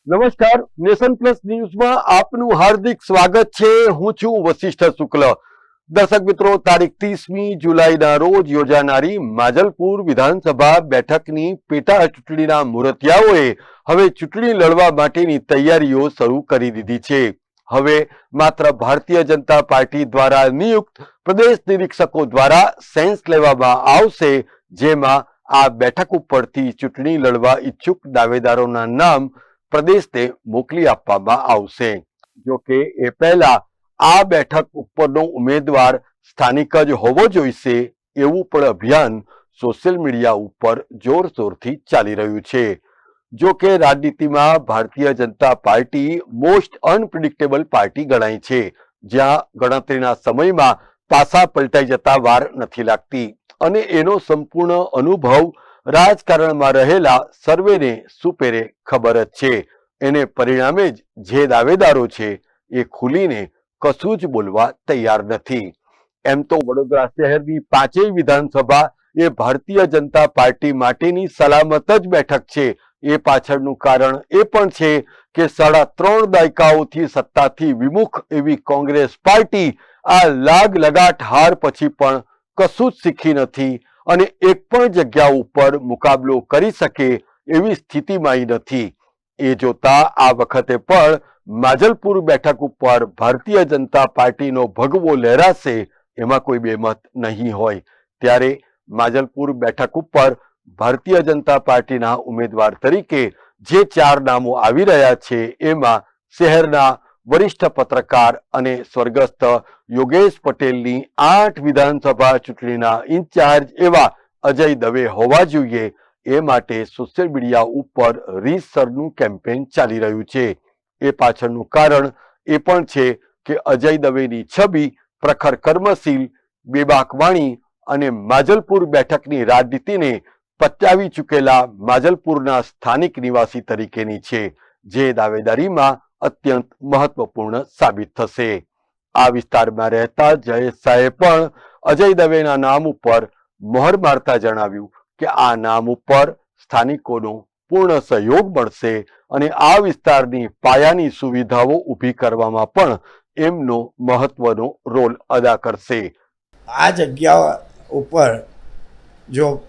નમસ્કાર, nation plus ન્યૂઝમાં આપનું હાર્દિક સ્વાગત છે। હું છું વશિષ્ઠ શુક્લ। દર્શક મિત્રો, તારીખ 30મી જુલાઈના રોજ યોજાનારી માજલપુર વિધાનસભા બેઠકની પેટા ચૂંટણીના મુરતિયાઓએ હવે ચૂંટણી લડવા માટેની તૈયારીઓ શરૂ કરી દીધી છે। હવે માત્ર ભારતીય જનતા પાર્ટી દ્વારા નિયુક્ત પ્રદેશ નિરીક્ષકો દ્વારા સેન્સ લેવામાં આવશે, જેમાં આ બેઠક ઉપરથી ચૂંટણી લડવા ઈચ્છુક દાવેદારોના નામ પ્રદેશને મોકલી આપવામાં આવશે। જો કે એ પહેલા આ બેઠક ઉપરનો ઉમેદવાર સ્થાનિક જ હોવો જોઈશે એવું પણ અભિયાન સોશિયલ મીડિયા ઉપર જોરશોરથી ચાલી રહ્યું છે। જો કે રાજનીતિમાં Bharatiya Janata party most unpredictable party ગણાય છે, જ્યાં ગણતરીના સમયમાં પાસા પલટાઈ જતા વાર નથી લાગતી અને એનો સંપૂર્ણ અનુભવ રાજકારણમાં રહેલા સર્વેને સુપેરે ખબર જ છે। એને પરિણામે જ જે દાવેદારો છે એ ખુલીને કશું જ બોલવા તૈયાર નથી। એમ તો વડોદરા શહેરની 5 વિધાનસભા એ ભારતીય જનતા પાર્ટી માટેની સલામત જ બેઠક છે। એ પાછળનું કારણ એ પણ છે કે 3.5 દાયકાઓથી સત્તાથી વિમુખ એવી કોંગ્રેસ પાર્ટી આ લાગ લગાટ હાર પછી પણ કશું જ શીખી નથી અને એક પણ જગ્યા ઉપર મુકાબલો કરી શકે એવી સ્થિતિમાં નથી। એ જોતા આ વખતે પણ માજલપુર બેઠક ઉપર ભારતીય જનતા પાર્ટીનો ભગવો લહેરાશે એમાં કોઈ બેમત નહીં હોય। ત્યારે માજલપુર બેઠક ઉપર ભારતીય જનતા પાર્ટીના ઉમેદવાર તરીકે જે 4 નામો આવી રહ્યા છે એમાં શહેરના વરિષ્ઠ પત્રકાર અને સ્વર્ગસ્થ યોગેશ પટેલની 8 વિધાનસભા ચૂંટણીના ઇન્ચાર્જ એવા અજય દવે હોવા જોઈએ। એ માટે સોશિયલ મીડિયા ઉપર રીતસરનું કેમ્પેન ચાલી રહ્યું છે। એ પાછળનું કારણ એ પણ છે કે અજય દવેની છબી પ્રખર કર્મશીલ, બેબાક વાણી અને માજલપુર બેઠકની રાજનીતિને પચાવી ચૂકેલા માજલપુરના સ્થાનિક નિવાસી તરીકેની છે, જે દાવેદારીમાં અત્યંત મહત્વપૂર્ણ સાબિત થશે। આ વિસ્તારમાં રહેતા જયેશ શાહે પણ અજય દવેના નામ ઉપર મોહર મારતા જણાવ્યું કે આ નામ ઉપર સ્થાનિકોનો પૂર્ણ સહયોગ મળશે અને આ વિસ્તારની પાયાની સુવિધાઓ ઊભી કરવામાં પણ એમનો મહત્વનો રોલ અદા કરશે। આ જગ્યા ઉપર જો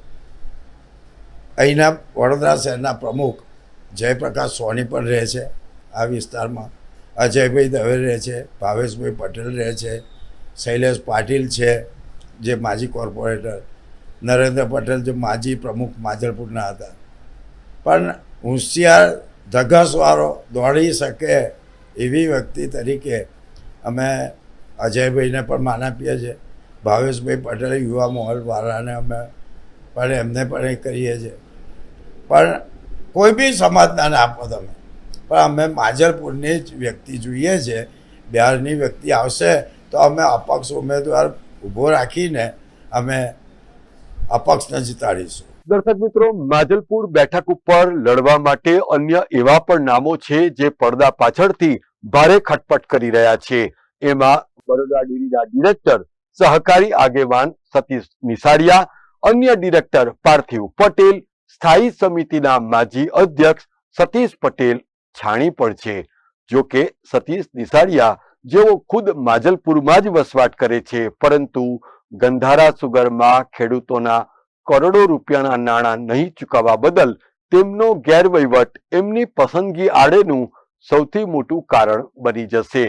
અહીંના વડોદરા શહેરના પ્રમુખ જયપ્રકાશ સોની પણ રહે છે, આ વિસ્તારમાં અજયભાઈ દવે રહે છે, ભાવેશભાઈ પટેલ રહે છે, શૈલેષ પાટીલ છે જે માજી કોર્પોરેટર, નરેન્દ્ર પટેલ જે માજી પ્રમુખ માજલપુરના હતા, પણ હોશિયાર ધગસવાળો દોડી શકે એવી વ્યક્તિ તરીકે અમે અજયભાઈને પણ માન આપીએ છીએ। ભાવેશભાઈ પટેલ યુવા મોહલવાળાને અમે પણ એમને પણ એ કરીએ છીએ। પણ કોઈ બી સમાજના ના આપો તમે, પણ અમે માજલપુરની જ વ્યક્તિ જોઈએ છે। બહારની વ્યક્તિ આવશે તો અમે અપક્ષ ઉમેદવાર ઊભો રાખીને અમે અપક્ષને જીતાડીશું। દર્શક મિત્રો, માજલપુર બેઠક ઉપર લડવા માટે અન્ય એવા પણ નામો છે જે પડદા પાછળથી ભારે ખટપટ કરી રહ્યા છે। એમાં બરોડા ડેરીના ડિરેક્ટર સહકારી આગેવાન સતીશ નિસારિયા, અન્ય ડિરેક્ટર પાર્થિવ પટેલ, સ્થાયી સમિતિના માજી અધ્યક્ષ સતીશ પટેલ છાણી પણ છે। જો કે સતીશ નિસારિયા જેઓ ખુદ માજલપુરમાં જ વસવાટ કરે છે, પરંતુ ગંધારા સુગરમાં ખેડૂતોના કરોડો રૂપિયાના નાણાં નહીં ચૂકવવા બદલ તેમનો ગેરવહીવટ એમની પસંદગી આડેનું સૌથી મોટું કારણ બની જશે।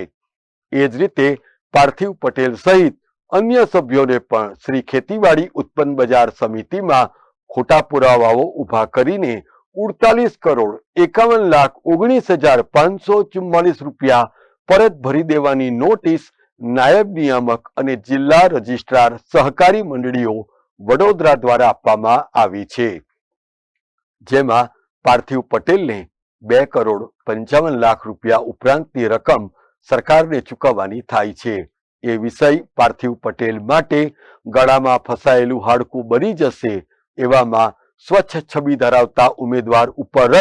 એ જ રીતે પાર્થિવ પટેલ સહિત અન્ય સભ્યોને પણ શ્રી ખેતીવાડી ઉત્પન્ન બજાર સમિતિમાં ખોટા પુરાવાઓ ઊભા કરીને 48 કરોડ 51,19,544 રૂપિયા પરત ભરી દેવાની નોટિસ નાયબ નિયામક અને જિલ્લા રજિસ્ટ્રાર સહકારી મંડળીઓ વડોદરા દ્વારા આપવામાં આવી છે, જેમાં પાર્થિવ પટેલને 2 કરોડ 55 લાખ રૂપિયા ઉપરાંતની રકમ સરકારને ચૂકવવાની થાય છે। એ વિષય પાર્થિવ પટેલ માટે ગળામાં ફસાયેલું હાડકું બની જશે। એવામાં સ્વચ્છ છબી ધરાવતા ઉમેદવાર ઉપર જ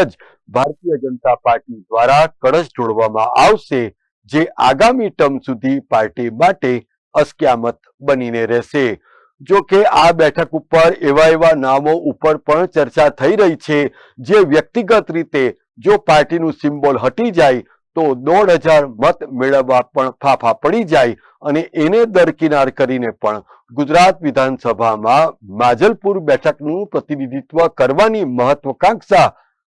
ભારતીય જનતા પાર્ટી દ્વારા કળશ ઢોળવામાં આવશે, જે આગામી ટર્મ સુધી પાર્ટી માટે અસ્ક્યામત બનીને રહેશે। જો કે આ બેઠક ઉપર એવા નામો ઉપર પણ ચર્ચા થઈ રહી છે જે વ્યક્તિગત રીતે જો પાર્ટીનું સિમ્બોલ હટી જાય તો 1,500 મત મેળવવા પણ ફાફા પડી જાય અને એને દરકિનાર કરીને પણ ગુજરાત વિધાનસભામાં માજલપુર બેઠકનું પ્રતિનિધિત્વ કરવાની મહત્વકાંક્ષા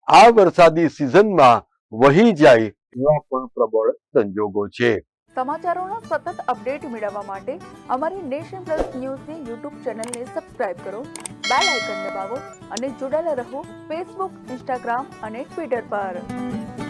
આ વરસાદી સિઝનમાં વહી જાય એવા પણ પ્રબળ સંજોગો છે. સમાચારોના સતત અપડેટ મેળવવા માટે અમારી નેશન પ્લસ ન્યૂઝની યુટ્યુબ ચેનલને સબસ્ક્રાઇબ કરો, બેલ આઇકન દબાવો અને જોડાયેલા રહો ફેસબુક, ઇન્સ્ટાગ્રામ અને ટ્વિટર પર.